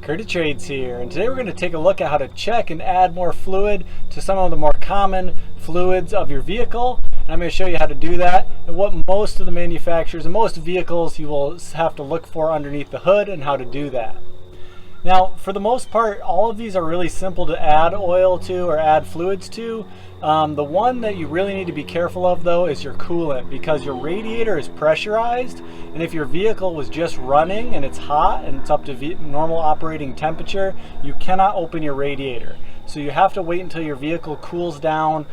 Curtis Trades here, and today we're going to take a look at how to check and add more fluid to some of the more common fluids of your vehicle. And I'm going to show you how to do that and what most of the manufacturers and most vehicles you will have to look for underneath the hood and how to do that. Now, for the most part, all of these are really simple to add oil to or add fluids to. The one that you really need to be careful of though is your coolant, because your radiator is pressurized, and if your vehicle was just running and it's hot and it's up to normal operating temperature, you cannot open your radiator. So you have to wait until your vehicle cools down.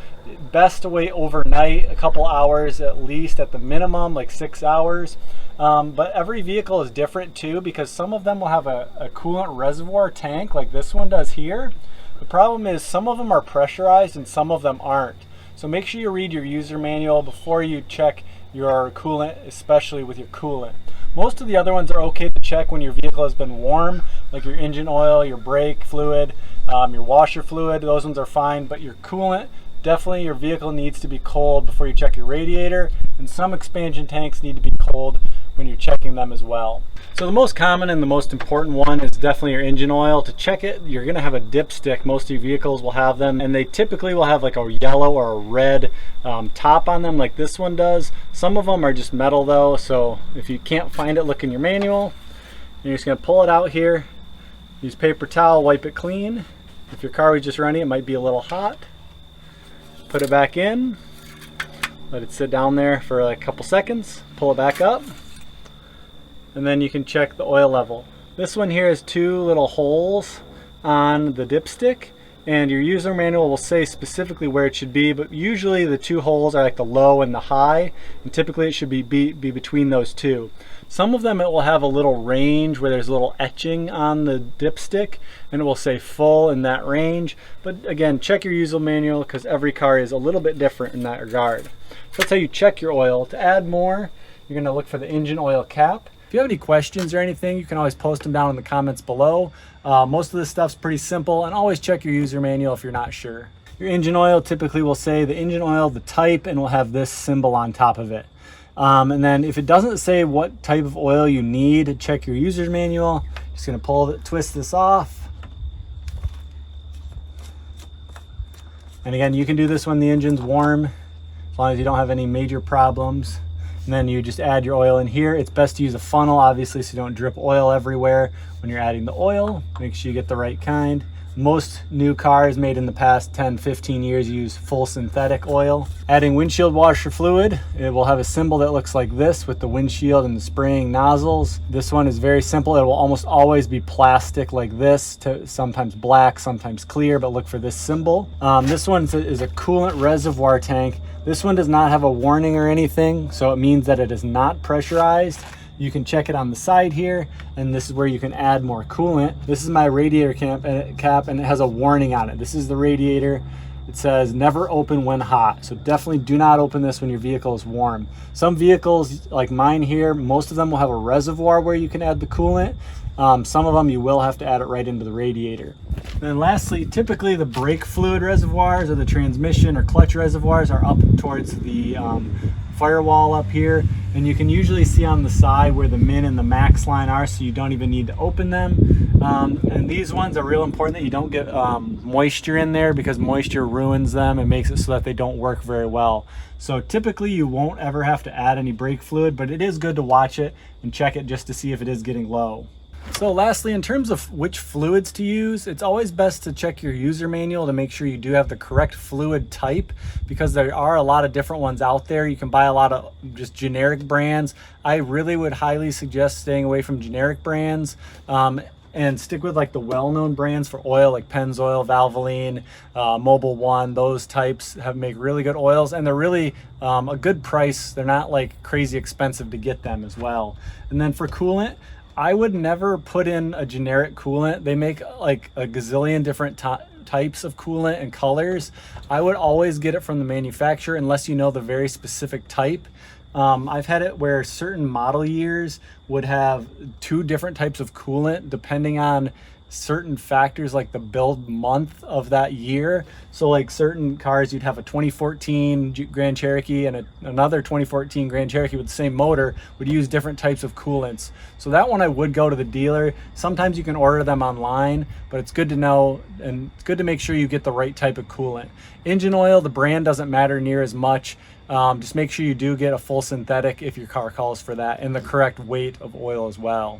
Best to wait overnight, a couple hours at least, at the minimum, like 6 hours. But every vehicle is different too, because some of them will have a coolant reservoir tank like this one does here. The problem is some of them are pressurized and some of them aren't. So make sure you read your user manual before you check your coolant, especially with your coolant. Most of the other ones are okay to check when your vehicle has been warm, like your engine oil, your brake fluid, your washer fluid. Those ones are fine, but your coolant, definitely your vehicle needs to be cold before you check your radiator, and some expansion tanks need to be cold when you're checking them as well. So the most common and the most important one is definitely your engine oil. To check it, you're going to have a dipstick. Most of your vehicles will have them, and they typically will have like a yellow or a red top on them like this one does. Some of them are just metal though, so if you can't find it, look in your manual. You're just going to pull it out here, use paper towel, wipe it clean. If your car was just running, it might be a little hot. Put it back in, let it sit down there for like a couple seconds, pull it back up, and then you can check the oil level. This one here has two little holes on the dipstick, and your user manual will say specifically where it should be, but usually the two holes are like the low and the high, and typically it should be between those two. Some of them it will have a little range where there's a little etching on the dipstick, and it will say full in that range. But again, check your user manual because every car is a little bit different in that regard. So that's how you check your oil. To add more, you're going to look for the engine oil cap. If you have any questions or anything, you can always post them down in the comments below. Most of this stuff's pretty simple, and always check your user manual if you're not sure. Your engine oil typically will say the engine oil, the type, and will have this symbol on top of it. And then if it doesn't say what type of oil you need, check your user's manual. Just going to twist this off. And again, you can do this when the engine's warm, as long as you don't have any major problems. And then you just add your oil in here. It's best to use a funnel, obviously, so you don't drip oil everywhere when you're adding the oil. Make sure you get the right kind. Most new cars made in the past 10-15 years use full synthetic oil. Adding windshield washer fluid, it will have a symbol that looks like this with the windshield and the spraying nozzles. This one is very simple. It will almost always be plastic like this, sometimes black, sometimes clear, but look for this symbol. This one is a coolant reservoir tank. This one does not have a warning or anything, so it means that it is not pressurized. You can check it on the side here, and this is where you can add more coolant. This is my radiator cap, and it has a warning on it. This is the radiator. It says never open when hot, so definitely do not open this when your vehicle is warm. Some vehicles like mine here, most of them will have a reservoir where you can add the coolant. Some of them you will have to add it right into the radiator. And then lastly, typically the brake fluid reservoirs or the transmission or clutch reservoirs are up towards the firewall up here, and you can usually see on the side where the min and the max line are, so you don't even need to open them. And these ones are real important that you don't get moisture in there, because moisture ruins them and makes it so that they don't work very well. So typically you won't ever have to add any brake fluid, but it is good to watch it and check it just to see if it is getting low. So lastly, in terms of which fluids to use, it's always best to check your user manual to make sure you do have the correct fluid type, because there are a lot of different ones out there. You can buy a lot of just generic brands. I really would highly suggest staying away from generic brands and stick with like the well-known brands for oil, like Pennzoil, Valvoline, Mobil One. Those types make really good oils, and they're really a good price. They're not like crazy expensive to get them as well. And then for coolant, I would never put in a generic coolant. They make like a gazillion different types of coolant and colors. I would always get it from the manufacturer unless you know the very specific type. I've had it where certain model years would have two different types of coolant depending on certain factors like the build month of that year. So like certain cars, you'd have a 2014 Grand Cherokee and another 2014 Grand Cherokee with the same motor would use different types of coolants. So that one I would go to the dealer. Sometimes you can order them online, but it's good to know, and it's good to make sure you get the right type of coolant. Engine oil, the brand doesn't matter near as much. Just make sure you do get a full synthetic if your car calls for that, and the correct weight of oil as well.